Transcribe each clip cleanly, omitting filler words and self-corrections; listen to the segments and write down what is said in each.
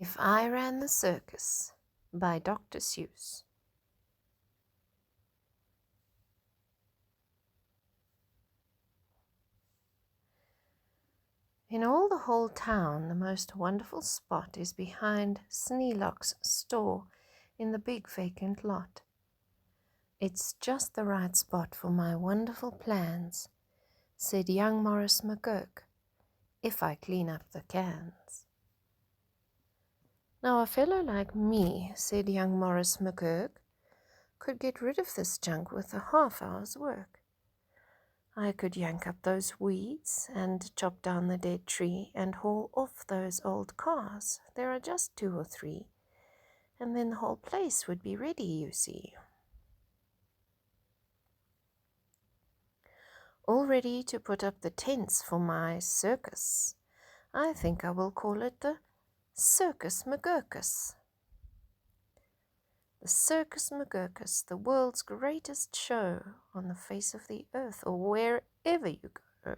If I Ran the Circus by Dr. Seuss. In all the whole town, the most wonderful spot is behind Sneelock's store in the big vacant lot. It's just the right spot for my wonderful plans, said young Morris McGurk, if I clean up the cans. Now a fellow like me, said young Morris McGurk, could get rid of this junk with a half-hour's work. I could yank up those weeds and chop down the dead tree and haul off those old cars. There are just 2 or 3, and then the whole place would be ready, you see. All ready to put up the tents for my circus. I think I will call it the Circus McGurkus. The Circus McGurkus, the world's greatest show on the face of the earth, or wherever you go.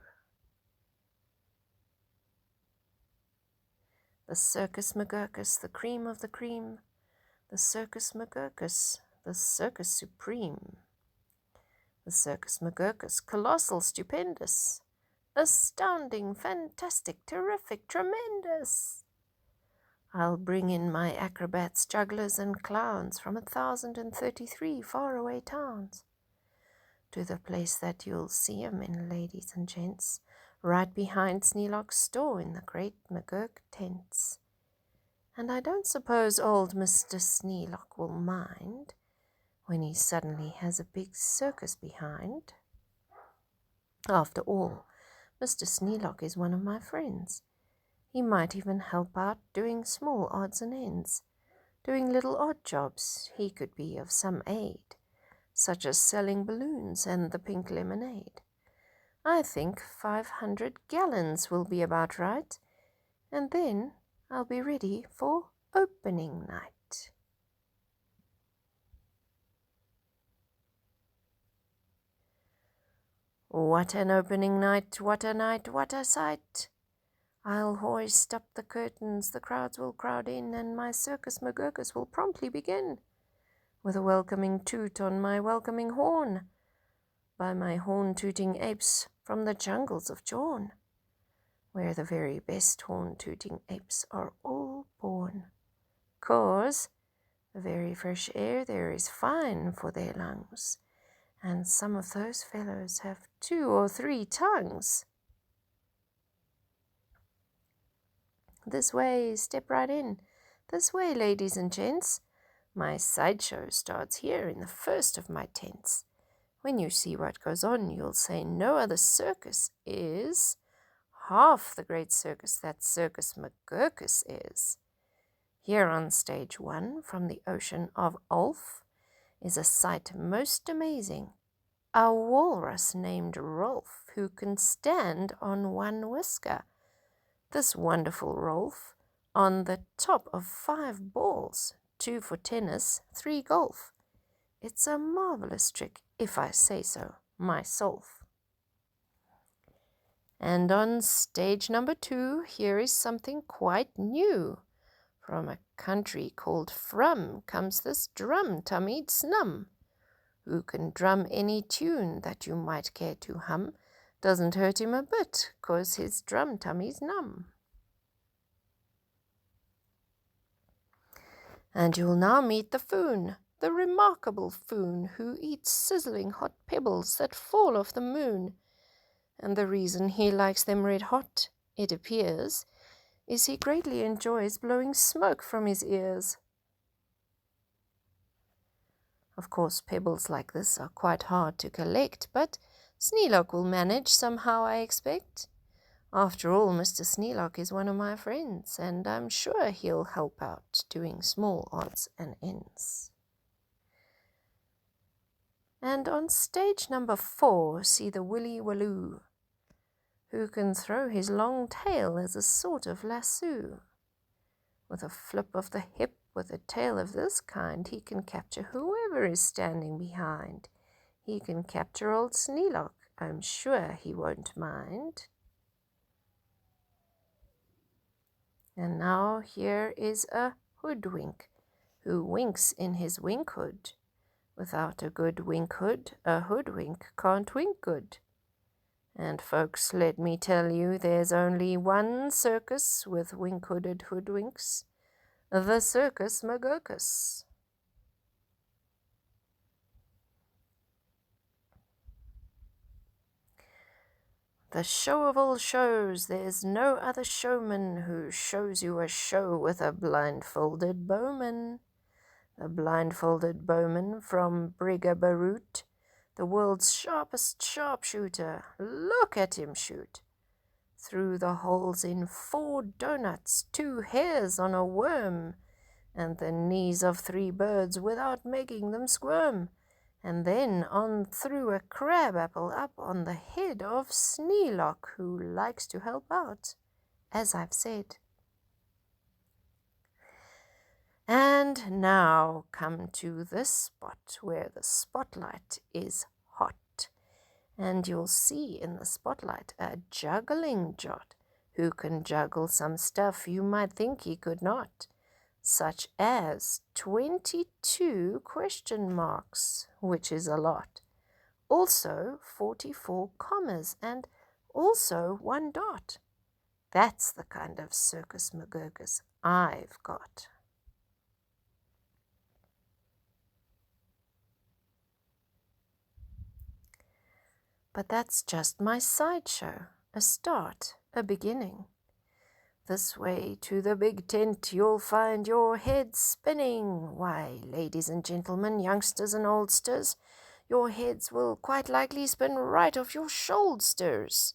The Circus McGurkus, the cream of the cream. The Circus McGurkus, the circus supreme. The Circus McGurkus, colossal, stupendous, astounding, fantastic, terrific, tremendous. I'll bring in my acrobats, jugglers, and clowns from 1,033 faraway towns to the place that you'll see 'em in, ladies and gents, right behind Sneelock's store in the great McGurk tents. And I don't suppose old Mr. Sneelock will mind when he suddenly has a big circus behind. After all, Mr. Sneelock is one of my friends. He might even help out doing small odds and ends, doing little odd jobs. He could be of some aid, such as selling balloons and the pink lemonade. I think 500 gallons will be about right, and then I'll be ready for opening night. What an opening night, what a night, what a sight! I'll hoist up the curtains, the crowds will crowd in, and my Circus McGurkus will promptly begin, with a welcoming toot on my welcoming horn, by my horn-tooting apes from the jungles of Jawn, where the very best horn-tooting apes are all born. 'Cause the very fresh air there is fine for their lungs, and some of those fellows have 2 or 3 tongues. This way, step right in. This way, ladies and gents. My sideshow starts here in the first of my tents. When you see what goes on, you'll say no other circus is half the great circus that Circus McGurkus is. Here on stage 1, from the ocean of Ulf, is a sight most amazing. A walrus named Rolf, who can stand on 1 whisker. This wonderful Rolf, on the top of 5 balls, 2 for tennis, 3 golf. It's a marvelous trick, if I say so myself. And on stage number 2, here is something quite new. From a country called Frum comes this drum-tummied snum, who can drum any tune that you might care to hum. Doesn't hurt him a bit, 'cause his drum-tummy's numb. And you'll now meet the Foon, the remarkable Foon, who eats sizzling hot pebbles that fall off the moon. And the reason he likes them red hot, it appears, is he greatly enjoys blowing smoke from his ears. Of course, pebbles like this are quite hard to collect, but Sneelock will manage somehow, I expect. After all, Mr. Sneelock is one of my friends, and I'm sure he'll help out doing small odds and ends. And on stage number 4, see the Willy Walloo, who can throw his long tail as a sort of lasso. With a flip of the hip with a tail of this kind, he can capture whoever is standing behind. He can capture old Sneelock. I'm sure he won't mind. And now here is a hoodwink who winks in his wink hood. Without a good wink hood, a hoodwink can't wink good. And folks, let me tell you, there's only one circus with wink-hooded hoodwinks, the Circus McGurkus. The show of all shows, there's no other showman who shows you a show with a blindfolded bowman. The blindfolded bowman from Briggabaroot, the world's sharpest sharpshooter. Look at him shoot! Through the holes in 4 doughnuts, 2 hairs on a worm, and the knees of 3 birds without making them squirm, and then on through a crab apple up on the head of Sneelock, who likes to help out, as I've said. And now come to this spot where the spotlight is hot, and you'll see in the spotlight a juggling jot who can juggle some stuff you might think he could not, such as 22 question marks, which is a lot, also 44 commas, and also 1 dot. That's the kind of Circus McGurkus I've got. But that's just my sideshow, a start, a beginning. This way to the big tent you'll find your head spinning. Why, ladies and gentlemen, youngsters and oldsters, your heads will quite likely spin right off your shoulders.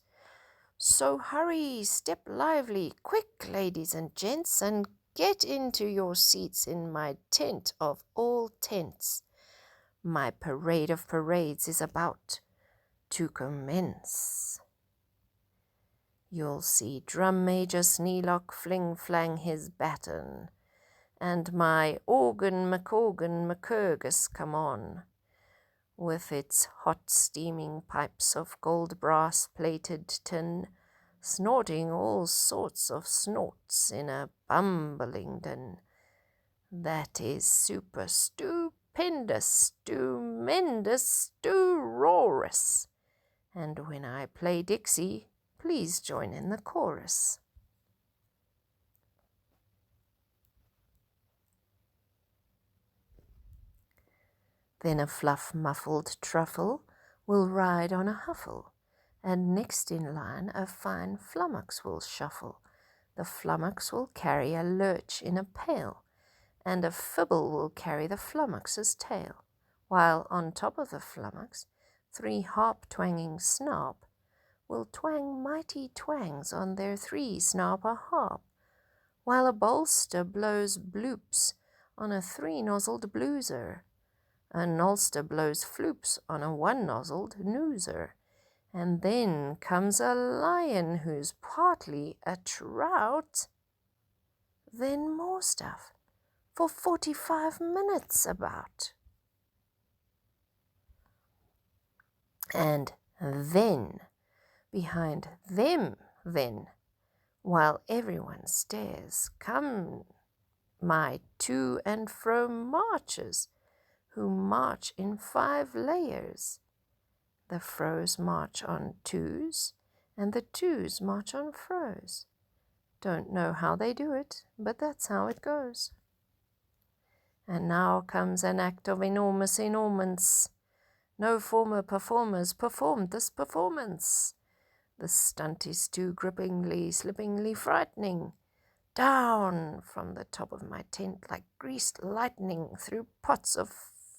So hurry, step lively, quick, ladies and gents, and get into your seats in my tent of all tents. My parade of parades is about to commence. You'll see Drum Major Sneelock fling-flang his baton, and my organ McCurgus come on, with its hot steaming pipes of gold brass-plated tin, snorting all sorts of snorts in a bumbling din. That is super stupendous, stupendous, stu-roarous. And when I play Dixie, please join in the chorus. Then a fluff-muffled truffle will ride on a huffle, and next in line a fine flummox will shuffle. The flummox will carry a lurch in a pail, and a fibble will carry the flummox's tail, while on top of the flummox 3 harp-twanging snob will twang mighty twangs on their 3-snobber harp, while a bolster blows bloops on a 3-nozzled blueser, a nolster blows floops on a 1-nozzled noozer, and then comes a lion who's partly a trout. Then more stuff for 45 minutes about. And then, behind them, then, while everyone stares, come my to and fro marchers, who march in 5 layers. The fros march on 2s, and the 2s march on fros. Don't know how they do it, but that's how it goes. And now comes an act of enormous enormance. No former performers performed this performance. The stunt is too grippingly, slippingly frightening. Down from the top of my tent like greased lightning through pots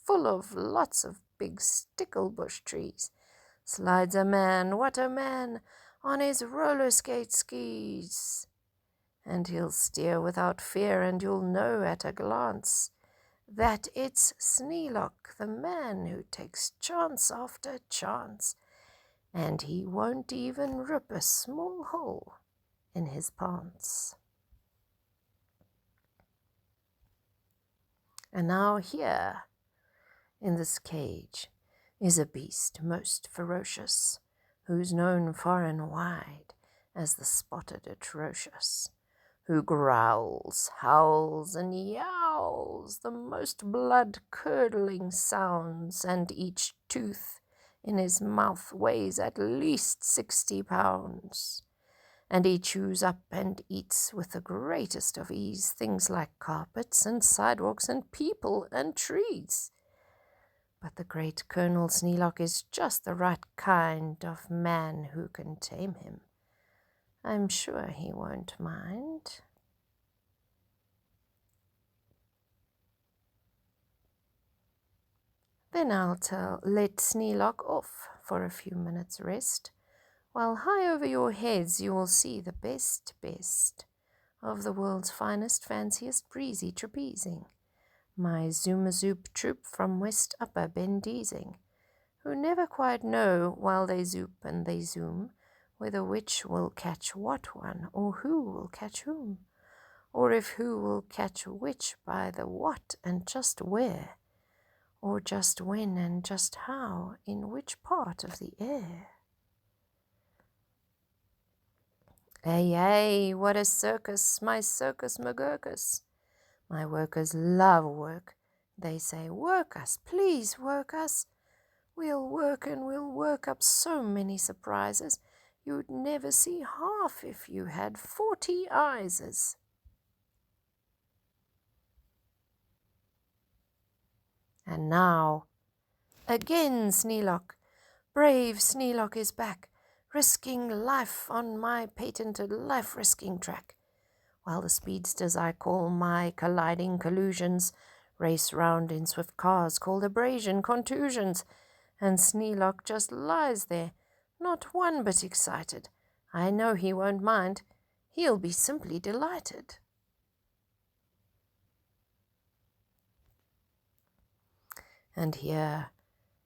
full of lots of big sticklebush trees slides a man, what a man, on his roller skate skis. And he'll steer without fear, and you'll know at a glance that it's Sneelock, the man who takes chance after chance, and he won't even rip a small hole in his pants. And now here, in this cage, is a beast most ferocious, who's known far and wide as the spotted atrocious, who growls, howls, and yowls the most blood-curdling sounds, and each tooth in his mouth weighs at least 60 pounds. And he chews up and eats with the greatest of ease things like carpets and sidewalks and people and trees. But the great Colonel Sneelock is just the right kind of man who can tame him. I'm sure he won't mind. Then I'll let Sneelock off for a few minutes' rest, while high over your heads you will see the best of the world's finest, fanciest breezy trapezing, my Zoom-a-Zoop troop from West Upper Bendeezing, who never quite know while they zoop and they zoom whether which will catch what one, or who will catch whom, or if who will catch which by the what and just where, or just when and just how, in which part of the air. Ay, ay, what a circus, my circus McGurkus. My workers love work. They say, work us, please work us. We'll work and we'll work up so many surprises. You'd never see half if you had 40 eyeses. And now, again Sneelock, brave Sneelock is back, risking life on my patented life-risking track, while the speedsters I call my colliding collusions race round in swift cars called abrasion contusions, and Sneelock just lies there, not one bit excited. I know he won't mind. He'll be simply delighted. And here,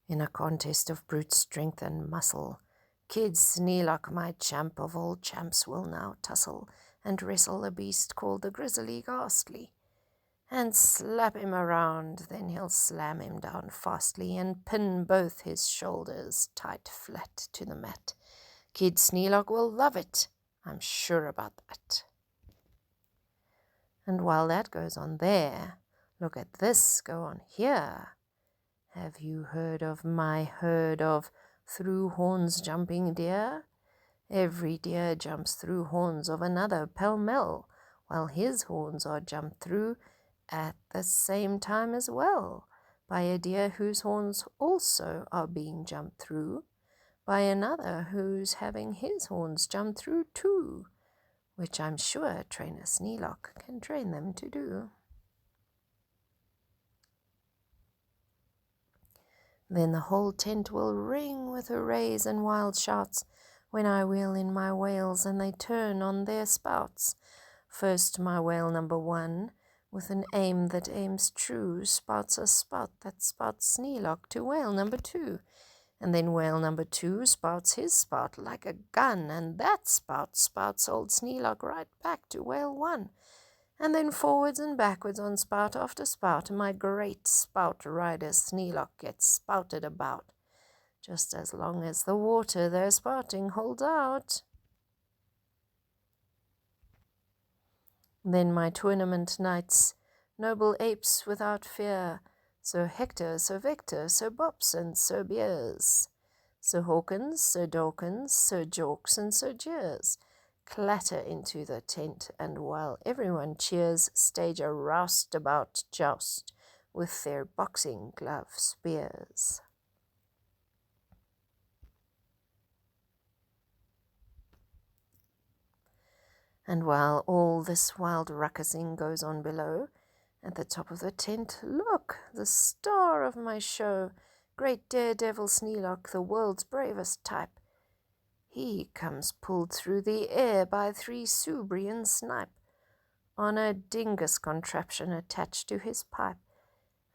in a contest of brute strength and muscle, Kid Sneelock, my champ of all champs, will now tussle and wrestle a beast called the Grizzly Ghastly, and slap him around. Then he'll slam him down fastly and pin both his shoulders tight flat to the mat. Kid Sneelock will love it, I'm sure about that. And while that goes on there, look at this go on here. Have you heard of my herd of through horns jumping deer? Every deer jumps through horns of another pell-mell, while his horns are jumped through at the same time as well, by a deer whose horns also are being jumped through, by another who's having his horns jumped through too, which I'm sure Trainer Sneelock can train them to do. Then the whole tent will ring with hoorays and wild shouts when I wheel in my whales and they turn on their spouts. First my whale number 1, with an aim that aims true, spouts a spout that spouts Sneelock to whale number 2. And then whale number 2 spouts his spout like a gun, and that spout spouts old Sneelock right back to whale 1. And then forwards and backwards on spout after spout, my great spout rider Sneelock gets spouted about, just as long as the water they're spouting holds out. Then my tournament knights, noble apes without fear, Sir Hector, Sir Victor, Sir Bops, and Sir Beers, Sir Hawkins, Sir Dawkins, Sir Jawkes, and Sir Jeers, clatter into the tent, and while everyone cheers, stage a roustabout joust with their boxing glove spears. And while all this wild ruckusing goes on below, at the top of the tent, look, the star of my show, great daredevil Sneelock, the world's bravest type. He comes pulled through the air by 3 Soubrian snipe, on a dingus contraption attached to his pipe,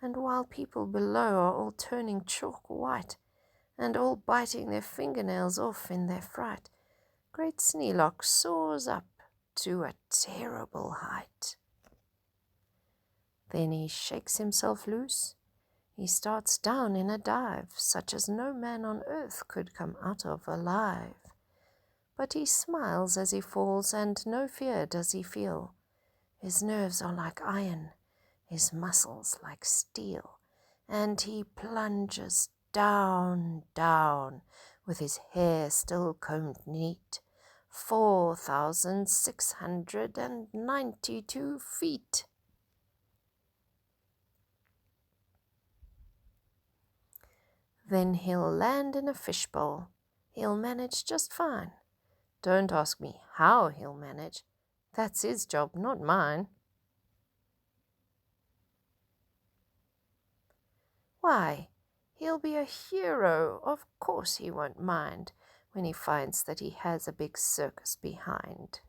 and while people below are all turning chalk white, and all biting their fingernails off in their fright, great Sneelock soars up to a terrible height. Then he shakes himself loose. He starts down in a dive, such as no man on earth could come out of alive. But he smiles as he falls, and no fear does he feel. His nerves are like iron, his muscles like steel, and he plunges down, down, with his hair still combed neat, 4,692 feet. Then he'll land in a fishbowl. He'll manage just fine. Don't ask me how he'll manage. That's his job, not mine. Why, he'll be a hero. Of course he won't mind when he finds that he has a big circus behind.